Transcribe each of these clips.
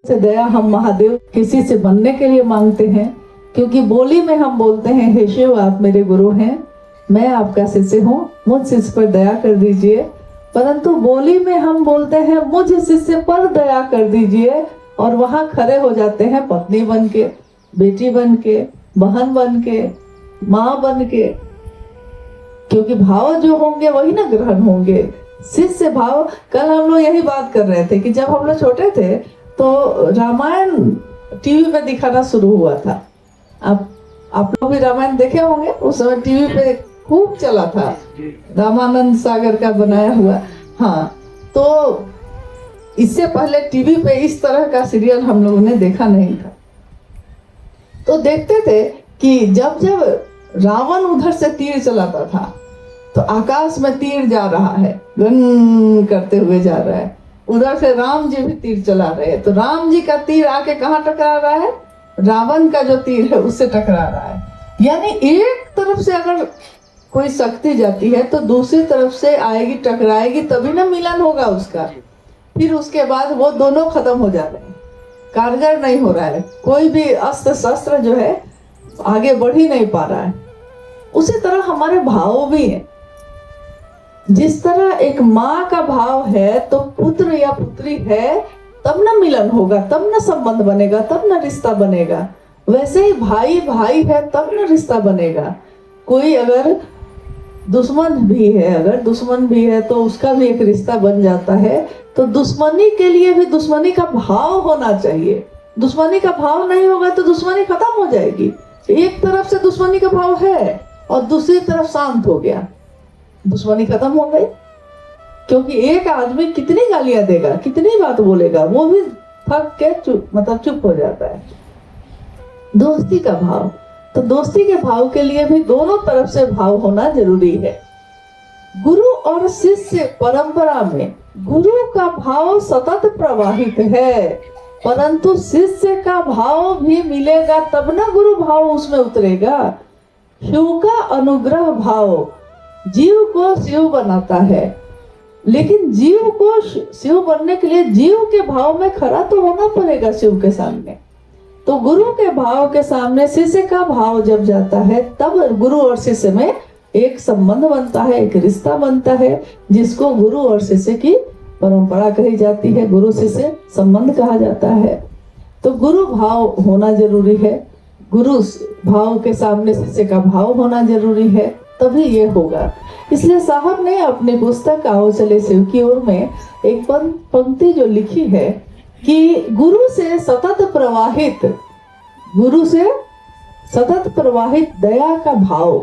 से दया हम महादेव किसी से बनने के लिए मांगते हैं, क्योंकि बोली में हम बोलते हैं हे शिव आप मेरे गुरु हैं, मैं आपका शिष्य हूँ, मुझ शिष्य पर दया कर दीजिए। परंतु बोली में हम बोलते हैं मुझ शिष्य पर दया कर दीजिए, और वहां खड़े हो जाते हैं पत्नी बन के, बेटी बन के, बहन बन के, माँ बन के, क्योंकि भाव जो होंगे वही ना ग्रहण होंगे। शिष्य भाव, कल हम लोग यही बात कर रहे थे कि जब हम लोग छोटे थे तो रामायण टीवी पे दिखाना शुरू हुआ था। आप लोग भी रामायण देखे होंगे, उस समय टीवी पे खूब चला था, रामानंद सागर का बनाया हुआ। हाँ, तो इससे पहले टीवी पे इस तरह का सीरियल हम लोगों ने देखा नहीं था। तो देखते थे कि जब जब रावण उधर से तीर चलाता था तो आकाश में तीर जा रहा है, गन करते हुए जा रहा है, उधर से राम जी भी तीर चला रहे हैं, तो राम जी का तीर आके कहाँ टकरा रहा है? रावण का जो तीर है उससे टकरा रहा है। यानी एक तरफ से अगर कोई शक्ति जाती है तो दूसरी तरफ से आएगी, टकराएगी, तभी ना मिलन होगा उसका। फिर उसके बाद वो दोनों खत्म हो जा रहे हैं, कारगर नहीं हो रहा है, कोई भी अस्त्र शस्त्र जो है आगे बढ़ ही नहीं पा रहा है। उसी तरह हमारे भाव भी है। जिस तरह एक माँ का भाव है तो पुत्र या पुत्री है तब ना मिलन होगा, तब ना संबंध बनेगा, तब ना रिश्ता बनेगा। वैसे ही भाई भाई है तब ना रिश्ता बनेगा। कोई अगर दुश्मन भी है तो उसका भी एक रिश्ता बन जाता है। तो दुश्मनी के लिए भी दुश्मनी का भाव होना चाहिए। दुश्मनी का भाव नहीं होगा तो दुश्मनी खत्म हो जाएगी। एक तरफ से दुश्मनी का भाव है और दूसरी तरफ शांत हो गया, दुश्मनी खत्म हो गई। क्योंकि एक आदमी कितनी गालियां देगा, कितनी बात बोलेगा, वो भी थक के चुप हो जाता है। दोस्ती का भाव, तो दोस्ती के भाव के लिए भी दोनों तरफ से भाव होना जरूरी है। गुरु और शिष्य परंपरा में गुरु का भाव सतत प्रवाहित है, परंतु शिष्य का भाव भी मिलेगा तब ना गुरु भाव उसमें उतरेगा। शिव का अनुग्रह भाव जीव को शिव बनाता है, लेकिन जीव को शिव बनने के लिए जीव के भाव में खड़ा तो होना पड़ेगा शिव के सामने। तो गुरु के भाव के सामने शिष्य का भाव जब जाता है तब गुरु और शिष्य में एक संबंध बनता है, एक रिश्ता बनता है, जिसको गुरु और शिष्य की परंपरा कही जाती है, गुरु शिष्य संबंध कहा जाता है। तो गुरु भाव होना जरूरी है, गुरु भाव के सामने शिष्य का भाव होना जरूरी है, तभी ये होगा। इसलिए साहब ने अपनी पुस्तक आओ चले शिव की ओर में एक पंक्ति जो लिखी है कि गुरु से सतत प्रवाहित दया का भाव,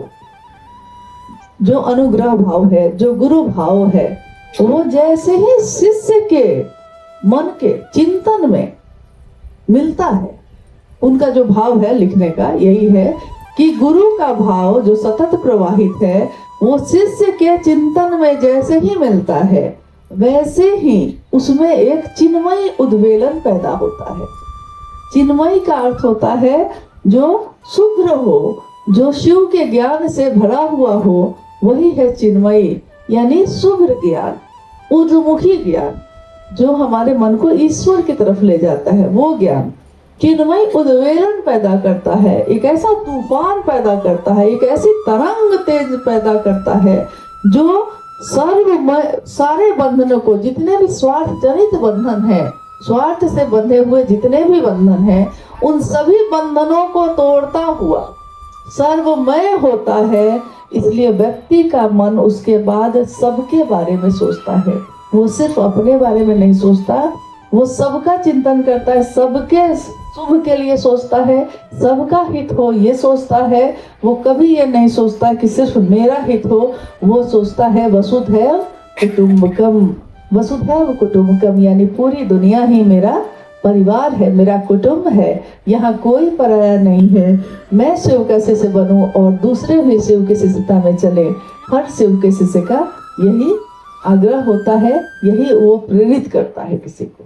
जो अनुग्रह भाव है, जो गुरु भाव है, वो जैसे ही शिष्य के मन के चिंतन में मिलता है, उनका जो भाव है लिखने का यही है कि गुरु का भाव जो सतत प्रवाहित है वो शिष्य के चिंतन में जैसे ही मिलता है, वैसे ही उसमें एक चिन्मयी उद्वेलन पैदा होता है। चिन्मयी का अर्थ होता है जो शुभ्र हो, जो शिव के ज्ञान से भरा हुआ हो, वही है चिन्मयी, यानी शुभ्र ज्ञान, ऊर्ध्वमुखी ज्ञान, जो हमारे मन को ईश्वर की तरफ ले जाता है। वो ज्ञान चिन्मयी उद्वेलन पैदा करता है, एक ऐसा तूफान पैदा करता है, एक ऐसी तरंग तेज पैदा करता है जो सारे बंधनों को, जितने भी स्वार्थ जनित बंधन है, स्वार्थ से बंधे हुए जितने भी बंधन हैं, उन सभी बंधनों को तोड़ता हुआ सर्वमय होता है। इसलिए व्यक्ति का मन उसके बाद सबके बारे में सोचता है, वो सिर्फ अपने बारे में नहीं सोचता, वो सबका चिंतन करता है, सबके शुभ के लिए सोचता है, सबका हित हो ये सोचता है। वो कभी ये नहीं सोचता कि सिर्फ मेरा हित हो, वो सोचता है वसुधैव कुटुम्बकम, यानी पूरी दुनिया ही मेरा परिवार है, मेरा कुटुंब है, यहाँ कोई पराया नहीं है। मैं शिव का शिष्य बनूं और दूसरे भी शिव की शिष्यता में चले। हर शिव के शिष्य का यही आग्रह होता है, यही वो प्रेरित करता है किसी को।